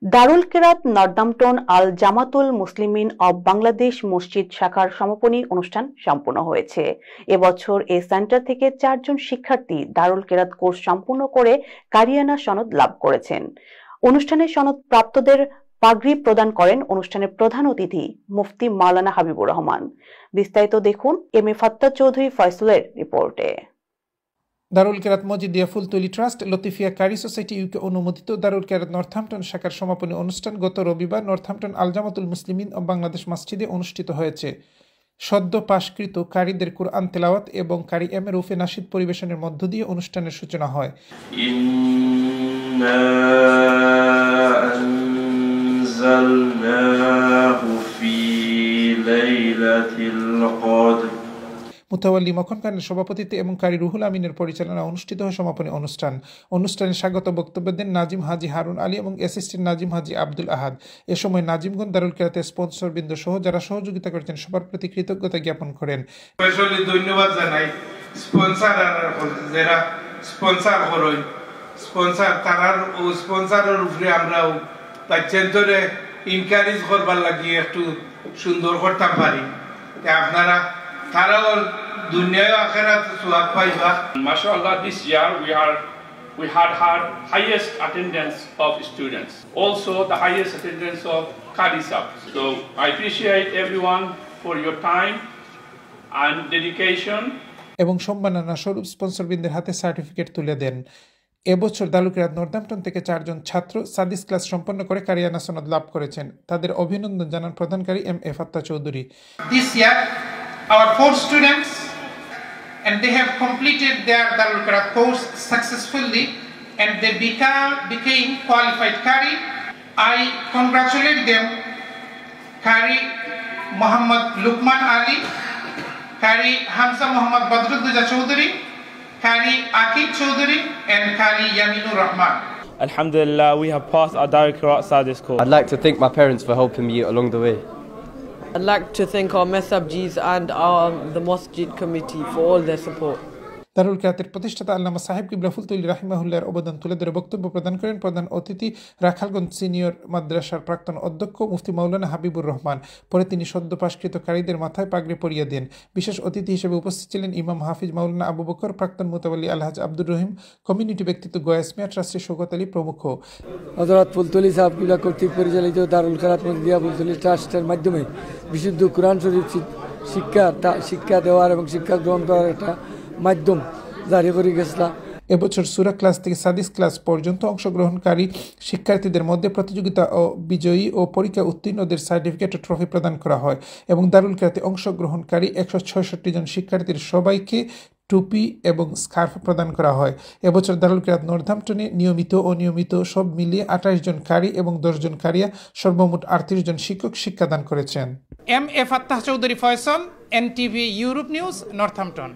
দারুল কেরাত Northampton Al Jamatul Muslimin of Bangladesh মসজিদ শাখার সমাপনী অনুষ্ঠান সম্পন্ন হয়েছে। এবছর এই সেন্টার থেকে 4 জন শিক্ষার্থী দারুল কেরাত কোর্স সম্পূর্ণ করে কারিয়ানা সনদ লাভ করেছেন। অনুষ্ঠানে সনদ প্রাপ্তদের পাগড়ি প্রদান করেন অনুষ্ঠানের প্রধান অতিথি মুফতি মাওলানা হাবিবুর রহমান। বিস্তারিত দেখুন এম এ ফাত্তা চৌধুরী ফয়সলের রিপোর্টে। দারুল কেরাত মজিদিয়া ফুলতলি ট্রাস্ট লতিফিয়া কারি সোসাইটি ইউকে অনুমোদিত দারুল কেরাত নর্থাম্পটন শাখার সমাপনী অনুষ্ঠান গত রবিবার নর্থাম্পটন আল জামাতুল মুসলিমিন ও বাংলাদেশ মসজিদে অনুষ্ঠিত হয়েছে। সদ্য পাশকৃত কারীদের কুরআন তেলাওয়াত এবং কারি এম রুফে নাশিদ পরিবেশনের মধ্য দিয়ে অনুষ্ঠানের সূচনা হয়। মুতাওয়াল্লি মখন খানের সভাপতিত্বে এবং কারি রুহুল আমিনের পরিচালনা অনুষ্ঠিত হয় সমাপনী অনুষ্ঠানে স্বাগত বক্তব্য দেন নাজিম হাজি হারুন আলী এবং অ্যাসিস্ট্যান্ট নাজিম হাজি আব্দুল আহাদ। এ সময় নাজিমগঞ্জ দারুল কেরাতের স্পন্সরবৃন্দ সহ যারা সহযোগিতা করেছেন সবার প্রতি কৃতজ্ঞতা জ্ঞাপন করেন। ধন্যবাদ জানাই স্পন্সরের উপরে আমরাও বাচ্চাদের ইনকারেজ করবার লাগিয়ে একটু সুন্দর করতে পারি। আপনারা Mashallah, this year we had highest attendance of students, also the highest attendance of Qadisab. So I appreciate everyone for your time and dedication. এবং সম্মাননা স্বরূপ স্পন্সরবৃন্দের হাতে সার্টিফিকেট তুলে দেন। এবছর দারুল কেরাত নর্দাম্পটন থেকে 4 জন ছাত্র সাদিস ক্লাস সম্পন্ন করে কারিয়ানা সনদ লাভ করেছেন। তাদের অভিনন্দন জানান প্রধানকারী M A Fatta Chowdhury. This year our 4 students and they have completed their Darul Kerat course successfully and they became qualified Qari. I congratulate them. Qari Muhammad Luqman Ali, Qari Hamza Muhammad Badruddin Chowdhury, Qari Akib Chowdhury and Qari Yaminur Rahman. Alhamdulillah, we have passed our Darul Kerat Sadis course. I'd like to thank my parents for helping me along the way. I'd like to thank our Mesabjis and the Masjid committee for all their support. দারুল কেরাতের প্রতিষ্ঠাতা আল্লামা সাহেব কিবলা ফুলতলি রাহিমাহুল্লাহর অবদান তুলে ধরে বক্তব্য প্রদান করেন প্রধান অতিথি রাখালগঞ্জ সিনিয়র মাদ্রাসার প্রাক্তন অধ্যক্ষ মুফতি মাওলানা হাবিবুর রহমান। পরে তিনি সদ্য পাশকৃত কারীদের মাথায় পাগড়ি পরিয়ে দেন। বিশেষ অতিথি হিসেবে উপস্থিত ছিলেন ইমাম হাফিজ মাওলানা আবু বকর, প্রাক্তন মুতাওয়াল্লি আলহাজ আব্দুর রহিম, কমিউনিটি ব্যক্তিত্ব গয়াস মিয়া, ট্রাস্টি শওকত আলী প্রমুখ। হযরত ফুলতলি সাহেব কিবলা কর্তৃক পরিচালিত দারুল কেরাত মজিদিয়া ফুলতলি ট্রাস্টের মাধ্যমে বিশুদ্ধ কুরআন শরীফ শিক্ষা দেওয়ার এবং শিক্ষা গ্রহণ করার একটা মাধ্যম জারি করে গেছিলাম। এবছর সূরা ক্লাস থেকে সাদিস ক্লাস পর্যন্ত অংশগ্রহণকারী শিক্ষার্থীদের মধ্যে প্রতিযোগিতা ও বিজয়ী ও পরীক্ষা উত্তীর্ণদের সার্টিফিকেট ও ট্রফি প্রদান করা হয় এবং দারুল কেরাতে অংশগ্রহণকারী 166 জন শিক্ষার্থীর সবাইকে টুপি এবং স্কার্ফ প্রদান করা হয়। এবছর দারুল কেরাত নর্দাম্পটনে নিয়মিত ও অনিয়মিত সব মিলিয়ে 28 জন কারি এবং 10 জন কারিয়া সর্বমোট 38 জন শিক্ষক শিক্ষাদান করেছেন। M A Fatta Chowdhury Faisal, NTV Europe news, Northampton.